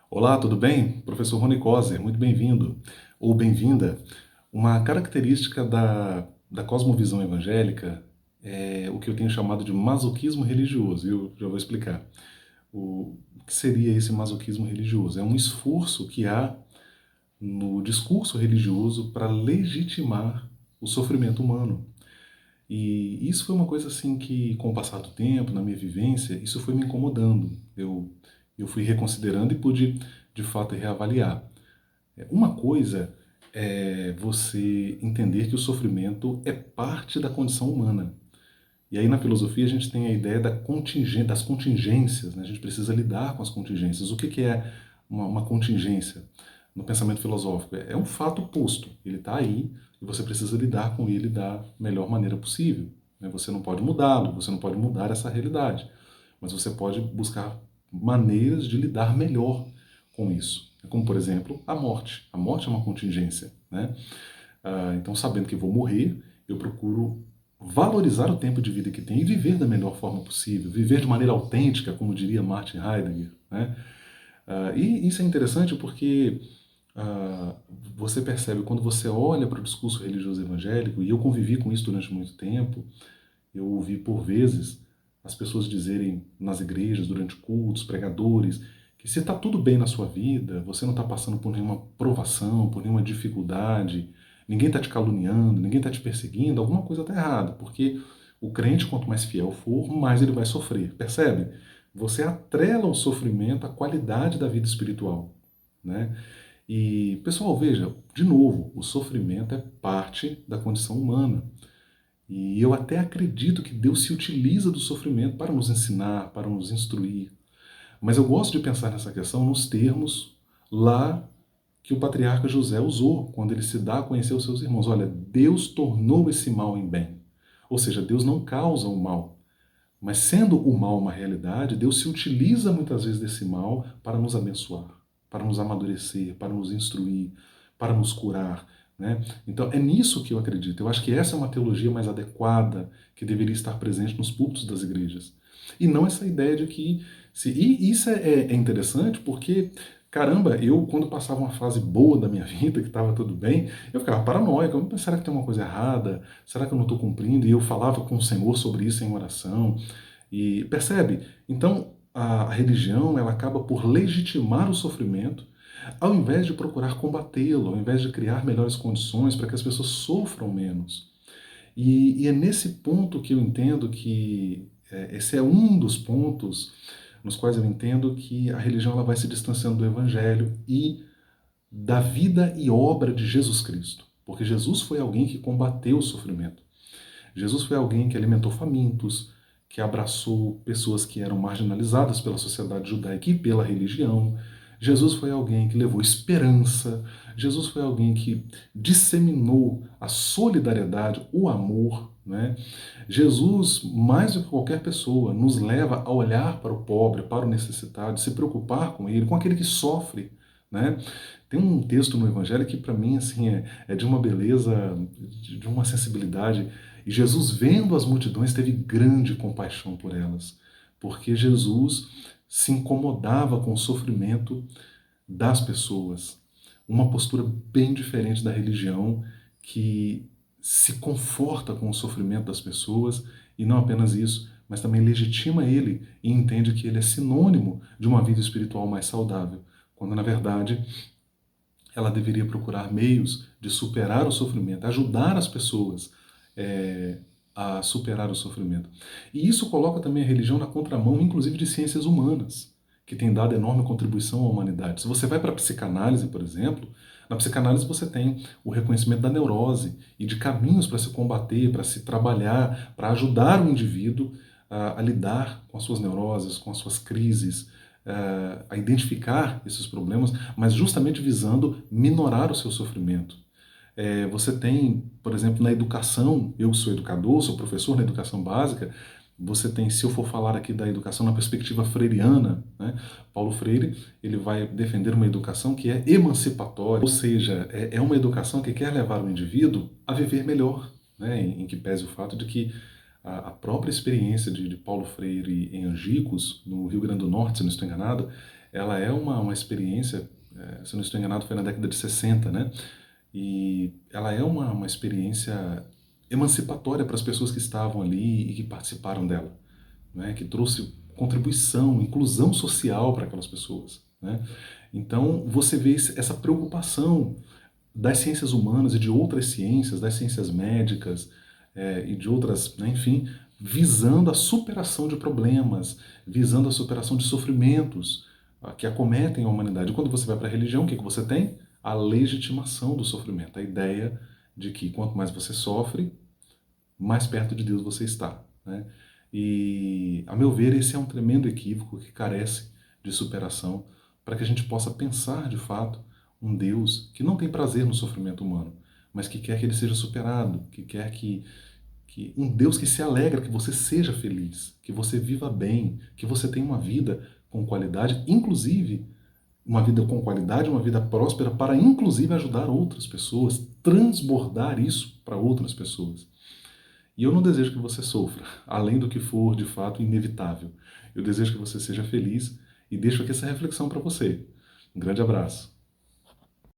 Olá, tudo bem? Professor Rony Coser, muito bem-vindo ou bem-vinda. Uma característica da cosmovisão evangélica é o que eu tenho chamado de masoquismo religioso, e eu já vou explicar. O que seria esse masoquismo religioso? É um esforço que há no discurso religioso para legitimar o sofrimento humano. E isso foi uma coisa assim que, com o passar do tempo, na minha vivência, isso foi me incomodando. Eu fui reconsiderando e pude, de fato, reavaliar. Uma coisa é você entender que o sofrimento é parte da condição humana. E aí na filosofia a gente tem a ideia das contingências, né? A gente precisa lidar com as contingências. O que é uma contingência no pensamento filosófico? É um fato posto, ele está aí e você precisa lidar com ele da melhor maneira possível, né? Você não pode mudá-lo, você não pode mudar essa realidade, mas você pode buscar maneiras de lidar melhor com isso. Como, por exemplo, a morte. A morte é uma contingência, né? Então, sabendo que vou morrer, eu procuro valorizar o tempo de vida que tenho e viver da melhor forma possível, viver de maneira autêntica, como diria Martin Heidegger, né? E isso é interessante porque ah, você percebe, quando você olha para o discurso religioso evangélico, e eu convivi com isso durante muito tempo, eu ouvi por vezes as pessoas dizerem nas igrejas, durante cultos, pregadores, que se está tudo bem na sua vida, você não está passando por nenhuma provação, por nenhuma dificuldade, ninguém está te caluniando, ninguém está te perseguindo, alguma coisa está errada, porque o crente, quanto mais fiel for, mais ele vai sofrer. Percebe? Você atrela o sofrimento à qualidade da vida espiritual, né? E, pessoal, veja, de novo, o sofrimento é parte da condição humana. E eu até acredito que Deus se utiliza do sofrimento para nos ensinar, para nos instruir. Mas eu gosto de pensar nessa questão nos termos lá que o patriarca José usou quando ele se dá a conhecer os seus irmãos. Olha, Deus tornou esse mal em bem. Ou seja, Deus não causa o mal. Mas sendo o mal uma realidade, Deus se utiliza muitas vezes desse mal para nos abençoar, para nos amadurecer, para nos instruir, para nos curar, né? Então é nisso que eu acredito. Eu acho que essa é uma teologia mais adequada que deveria estar presente nos púlpitos das igrejas. E não essa ideia de que... E isso é interessante porque, caramba, eu quando passava uma fase boa da minha vida, que estava tudo bem, eu ficava paranoico. Será que tem uma coisa errada? Será que eu não estou cumprindo? E eu falava com o Senhor sobre isso em oração. E percebe? Então, a religião ela acaba por legitimar o sofrimento, ao invés de procurar combatê-lo, ao invés de criar melhores condições para que as pessoas sofram menos. E é nesse ponto que eu entendo que esse é um dos pontos nos quais eu entendo que a religião ela vai se distanciando do evangelho e da vida e obra de Jesus Cristo. Porque Jesus foi alguém que combateu o sofrimento. Jesus foi alguém que alimentou famintos, que abraçou pessoas que eram marginalizadas pela sociedade judaica e pela religião. Jesus foi alguém que levou esperança. Jesus foi alguém que disseminou a solidariedade, o amor, né? Jesus, mais do que qualquer pessoa, nos leva a olhar para o pobre, para o necessitado, se preocupar com ele, com aquele que sofre, né? Tem um texto no Evangelho que para mim assim é de uma beleza, de uma sensibilidade. E Jesus, vendo as multidões, teve grande compaixão por elas, porque Jesus se incomodava com o sofrimento das pessoas. Uma postura bem diferente da religião que se conforta com o sofrimento das pessoas e não apenas isso, mas também legitima ele e entende que ele é sinônimo de uma vida espiritual mais saudável, quando na verdade ela deveria procurar meios de superar o sofrimento, ajudar as pessoas é, a superar o sofrimento. E isso coloca também a religião na contramão, inclusive de ciências humanas, que tem dado enorme contribuição à humanidade. Se você vai para a psicanálise, por exemplo, na psicanálise você tem o reconhecimento da neurose e de caminhos para se combater, para se trabalhar, para ajudar o indivíduo a lidar com as suas neuroses, com as suas crises, a identificar esses problemas, mas justamente visando minorar o seu sofrimento. Você tem, por exemplo, na educação, eu sou educador, sou professor na educação básica, você tem, se eu for falar aqui da educação na perspectiva freiriana, né, Paulo Freire, ele vai defender uma educação que é emancipatória, ou seja, é uma educação que quer levar o indivíduo a viver melhor, né, em que pese o fato de que a própria experiência de Paulo Freire em Angicos, no Rio Grande do Norte, se não estou enganado, ela é uma experiência, se eu não estou enganado, foi na década de 60, né? E ela é uma experiência emancipatória para as pessoas que estavam ali e que participaram dela, né? Que trouxe contribuição, inclusão social para aquelas pessoas, né? Então, você vê essa preocupação das ciências humanas e de outras ciências, das ciências médicas e de outras, né, enfim, visando a superação de problemas, visando a superação de sofrimentos que acometem a humanidade. E quando você vai para a religião, o que você tem? A legitimação do sofrimento, a ideia de que quanto mais você sofre, mais perto de Deus você está, né? E, a meu ver, esse é um tremendo equívoco que carece de superação para que a gente possa pensar, de fato, um Deus que não tem prazer no sofrimento humano, mas que quer que ele seja superado, que quer que um Deus que se alegra que você seja feliz, que você viva bem, que você tenha uma vida com qualidade, inclusive uma vida com qualidade, uma vida próspera, para inclusive ajudar outras pessoas, transbordar isso para outras pessoas. E eu não desejo que você sofra, além do que for de fato inevitável. Eu desejo que você seja feliz e deixo aqui essa reflexão para você. Um grande abraço.